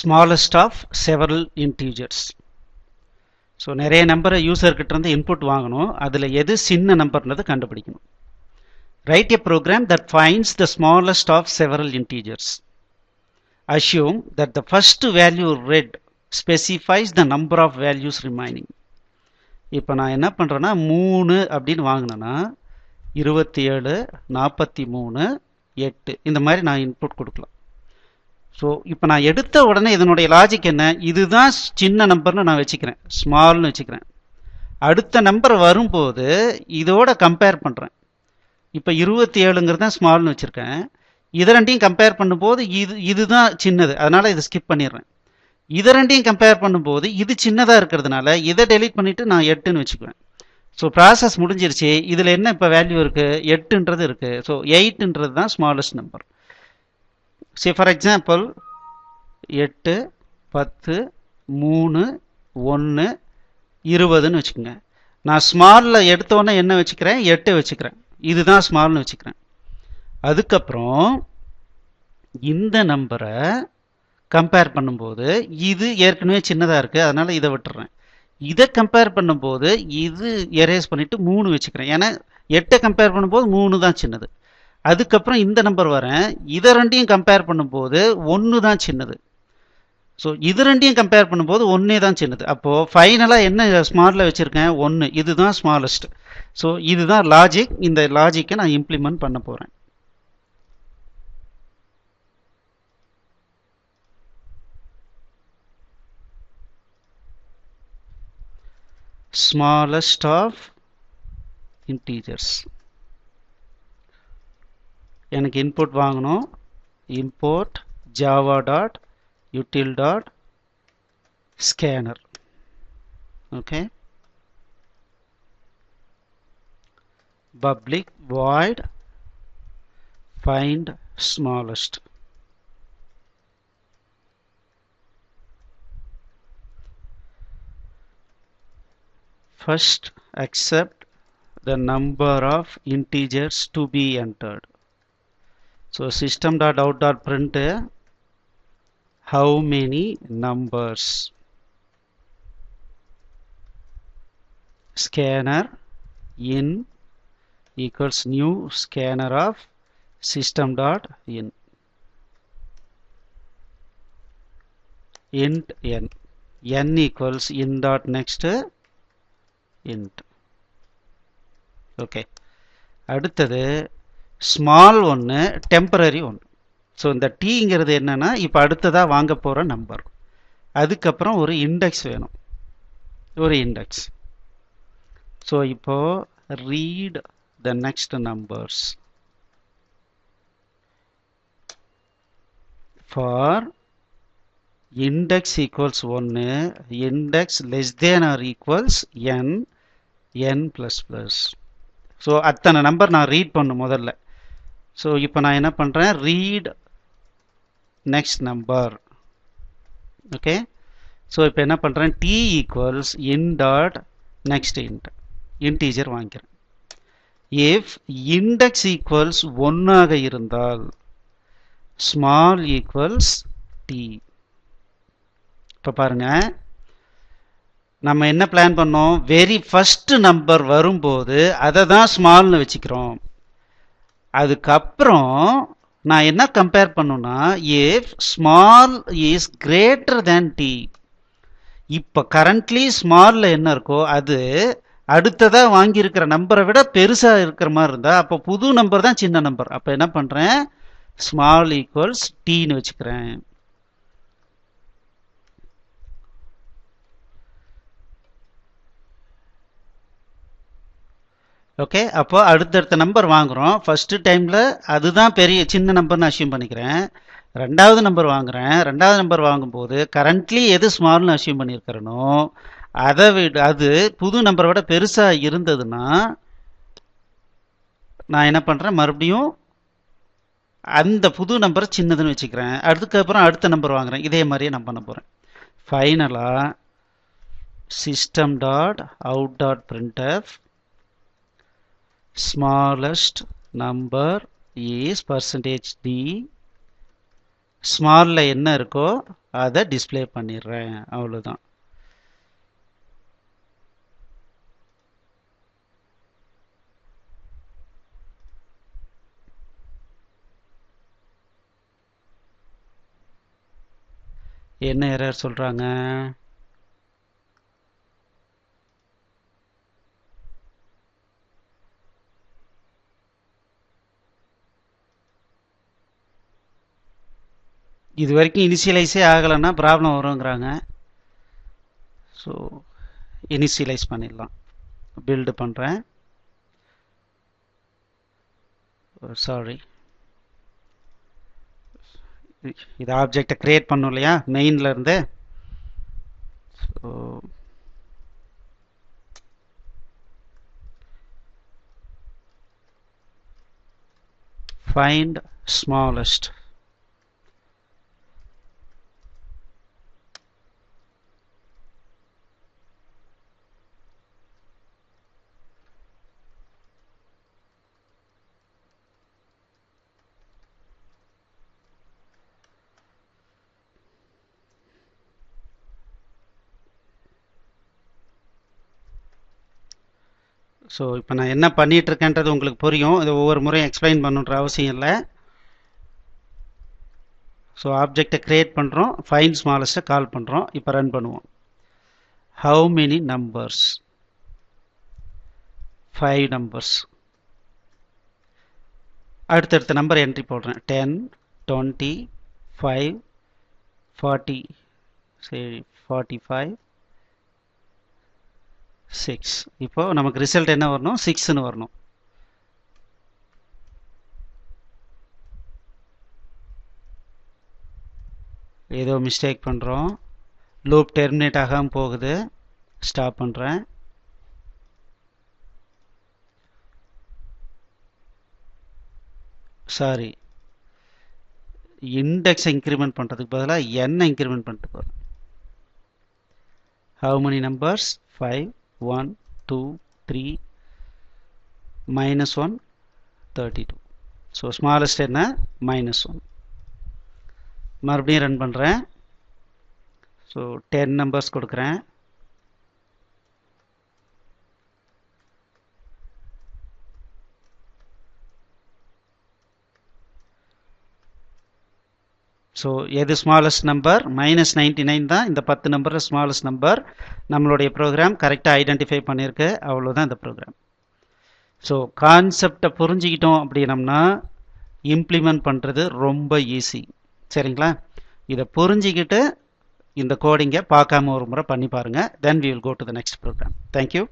smallest of several integers. So நிறைய நம்பரை யூசர்கிட்ட இருந்து இன்புட் வாங்கணும், அதில் எது சின்ன நம்பர்ன்றதை கண்டுபிடிக்கணும். Write a program that finds the smallest of several integers. Assume that the first value read specifies the number of values remaining. இப்போ நான் என்ன பண்ணுறேன்னா 3 அப்படின்னு வாங்கினேன்னா 27, 43, 8 இந்த மாதிரி நான் இன்புட் கொடுக்கலாம். ஸோ இப்போ நான் எடுத்த உடனே இதனுடைய லாஜிக் என்ன, இதுதான் சின்ன நம்பர்னு நான் வச்சுக்கிறேன், ஸ்மால்னு வச்சுக்கிறேன். அடுத்த நம்பர் வரும்போது இதோட கம்பேர் பண்ணுறேன். இப்போ 27ங்கிறது தான் ஸ்மால்னு வச்சுருக்கேன், இதை ரெண்டையும் கம்பேர் பண்ணும்போது இதுதான் சின்னது, அதனால் இதை ஸ்கிப் பண்ணிடுறேன். இதை ரெண்டையும் கம்பேர் பண்ணும்போது இது சின்னதாக இருக்கிறதுனால இதை டெலீட் பண்ணிவிட்டு நான் 8ன்னு வச்சுக்குவேன். ஸோ ப்ராசஸ் முடிஞ்சிருச்சு. இதில் என்ன இப்போ வேல்யூ இருக்குது, 8ன்றது இருக்குது. ஸோ 8ன்றது தான் smallest number. Say for example 8, 10, 3, 1, 20ன்னு வச்சுக்கோங்க. நான் ஸ்மாலில் எடுத்தோன்னே என்ன வச்சுக்கிறேன், 8 வச்சுக்கிறேன், இதுதான் ஸ்மால்னு வச்சுக்கிறேன். அதுக்கப்புறம் இந்த நம்பரை கம்பேர் பண்ணும்போது இது ஏற்கனவே சின்னதாக இருக்குது, அதனால் இதை விட்டுறேன். இதை கம்பேர் பண்ணும்போது இது எரேஸ் பண்ணிவிட்டு 3 வச்சுக்கிறேன், ஏன்னா 8 கம்பேர் பண்ணும்போது 3 தான் சின்னது. அதுக்கப்புறம் இந்த நம்பர் வரேன், இதை ரெண்டையும் கம்பேர் பண்ணும்போது 1 தான் சின்னது. ஸோ இது ரெண்டையும் கம்பேர் பண்ணும்போது 1 தான் சின்னது. அப்போது ஃபைனலாக என்ன ஸ்மாலில் வச்சுருக்கேன், 1, இதுதான் ஸ்மாலஸ்ட். ஸோ இதுதான் லாஜிக். இந்த லாஜிக்கை நான் இம்ப்ளிமெண்ட் பண்ண போகிறேன். smallest of integers. எனக்கு இன்புட் வாங்கணும், import java.util.scanner. Okay, public void find smallest. First accept the number of integers to be entered. So system.out.print how many numbers. Scanner in equals new scanner of system.in. int n. n equals in.next int. Okay, அடுத்தது small ஒன்று, temporary ஒன்று. So இந்த டீங்கிறது என்னன்னா இப்போ அடுத்ததாக வாங்க போகிற number. அதுக்கப்புறம் ஒரு இண்டெக்ஸ் வேணும், ஒரு இண்டெக்ஸ். ஸோ இப்போ read the next numbers for index equals 1, index less than or equals n, n++. So அத்தனை நம்பர் நான் ரீட் பண்ணும் முதல்ல. ஸோ இப்போ நான் என்ன பண்ணுறேன், read next number. Okay, so இப்போ என்ன பண்ணுறேன், t equals in.next int, integer வாங்கிக்கிறேன். இஃப் இண்டெக்ஸ் ஈக்குவல்ஸ் 1 இருந்தால் ஸ்மால் ஈக்குவல்ஸ் t. இப்போ பாருங்க, நம்ம என்ன பிளான் பண்ணோம், வெரி ஃபர்ஸ்ட் நம்பர் வரும்போது அதை தான் ஸ்மால்னு வச்சுக்கிறோம். அதுக்கப்புறம் நான் என்ன கம்பேர் பண்ணணும்னா, if small is greater than t. இப்போ கரண்ட்லி ஸ்மாலில் என்ன இருக்கோ அது அடுத்ததாக வாங்கியிருக்கிற நம்பரை விட பெருசாக இருக்கிற மாதிரி இருந்தால் அப்போ புது நம்பர் தான் சின்ன நம்பர். அப்போ என்ன பண்ணுறேன், ஸ்மால் ஈக்குவல்ஸ் tன்னு வச்சுக்கிறேன். ஓகே, அப்போ அடுத்தடுத்த நம்பர் வாங்குகிறோம். ஃபஸ்ட்டு டைமில் அதுதான் பெரிய சின்ன நம்பர்னு அசியூம் பண்ணிக்கிறேன். ரெண்டாவது நம்பர் வாங்குகிறேன். ரெண்டாவது நம்பர் வாங்கும்போது கரண்ட்லி எது ஸ்மால்னு அசியூம் பண்ணியிருக்கிறனோ அதை விட அது புது நம்பரை விட பெருசாக இருந்ததுன்னா நான் என்ன பண்ணுறேன், மறுபடியும் அந்த புது நம்பரை சின்னதுன்னு வச்சுக்கிறேன். அதுக்கப்புறம் அடுத்த நம்பர் வாங்குகிறேன். இதே மாதிரியே நான் பண்ண போகிறேன். ஃபைனலாக system.out.printf smallest number is %d. ஸ்மாலில் என்ன இருக்கோ அதை டிஸ்ப்ளே பண்ணிடுறேன். அவ்வளோதான். என்ன எரர் சொல்றாங்க? இது வரைக்கும் இனிஷியலைஸே ஆகலைன்னா ப்ராப்ளம் வருங்கிறாங்க. ஸோ இனிஷியலைஸ் பண்ணிடலாம். பில்டு பண்ணுறேன். சாரி, இது ஆப்ஜெக்டை கிரியேட் பண்ணும் இல்லையா மெயின்ல இருந்து. So find smallest. ஸோ இப்போ நான் என்ன பண்ணிட்டு இருக்கேன்றது உங்களுக்கு புரியும். இது ஒவ்வொரு முறையும் எக்ஸ்பிளைன் பண்ணுன்ற அவசியம் இல்லை. ஸோ ஆப்ஜெக்டை கிரியேட் பண்ணுறோம், ஃபைண்ட் ஸ்மாலஸ்ட்டை கால் பண்ணுறோம். இப்போ ரன் பண்ணுவோம். How many numbers? 5 நம்பர்ஸ். அடுத்தடுத்த நம்பர் என்ட்ரி போடுறேன். 10, 20, 5, 40, சரி 45, 6. இப்போ நமக்கு ரிசல்ட் என்ன வரணும்? 6ன்னு வரணும். ஏதோ மிஸ்டேக் பண்ணுறோம். லூப் டெர்மினேட் ஆகாமல் போகுது. ஸ்டாப் பண்ணுறேன். சாரி, இண்டெக்ஸை இன்க்ரிமெண்ட் பண்ணுறதுக்கு பதிலாக என்ன இன்க்ரிமெண்ட் பண்ணிட்டு போகிறேன். How many numbers? 5, 1, 2, 3, -1, 32. So smallest என்ன? -1. மறுபடியும் ரன் பண்ணுறேன். ஸோ 10 நம்பர்ஸ் கொடுக்குறேன். ஸோ எது ஸ்மாலஸ்ட் நம்பர்? -99 தான் இந்த 10 நம்பர் ஸ்மாலஸ்ட் நம்பர். நம்மளுடைய ப்ரோக்ராம் கரெக்டாக ஐடென்டிஃபை பண்ணியிருக்கு. அவ்வளோதான் இந்த ப்ரோக்ராம். ஸோ கான்செப்டை புரிஞ்சுக்கிட்டோம் அப்படின்னம்னா இம்ப்ளிமெண்ட் பண்ணுறது ரொம்ப ஈஸி. சரிங்களா? இதை புரிஞ்சுக்கிட்டு இந்த கோடிங்கை பார்க்காம ஒரு முறை பண்ணி பாருங்கள். தென் we will go to the next program. Thank you.